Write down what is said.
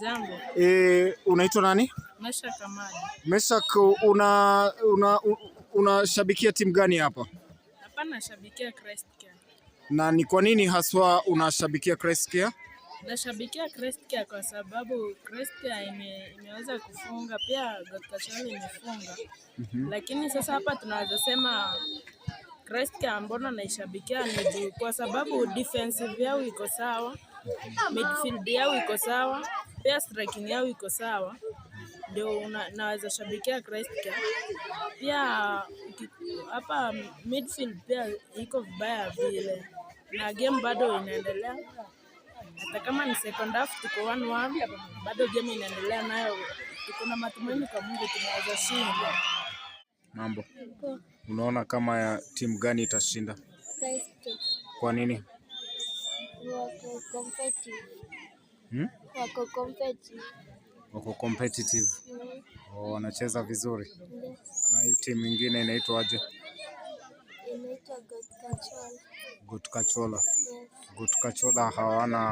Jambo. Unaitwa nani? Meshak Hamadi. Meshak, unashabikia timu gani hapa? Hapa nashabikia Christ Care. Na ni kwa nini haswa unashabikia Christ Care? Nashabikia Christ Care kwa sababu Christ Care imeweza kufunga, pia God Kacholi imefunga. Lakini sasa hapa tunaweza sema Christ Care mbona naishabikia ni kwa sababu defensive yao iko sawa, midfield yao iko sawa, pia striking yao iko sawa. Ndio naweza shabikia Christ Care. Pia hapa midfield pia iko vibaya vile, na game bado inaendelea. Hata kama ni second half tuko 1-1, bado game inaendelea, nayo tuko na matumaini kwa Mungu tunaweza shinda. Mambo. Unaona kama ya timu gani itashinda? Christ Care. Kwa nini? Wako competitive. Wako competitive. Wanacheza vizuri. Yes. Na hii timu nyingine inaitwa aje? Inaitwa God Kacholi. God Kacholi. Yes. God Kacholi hawana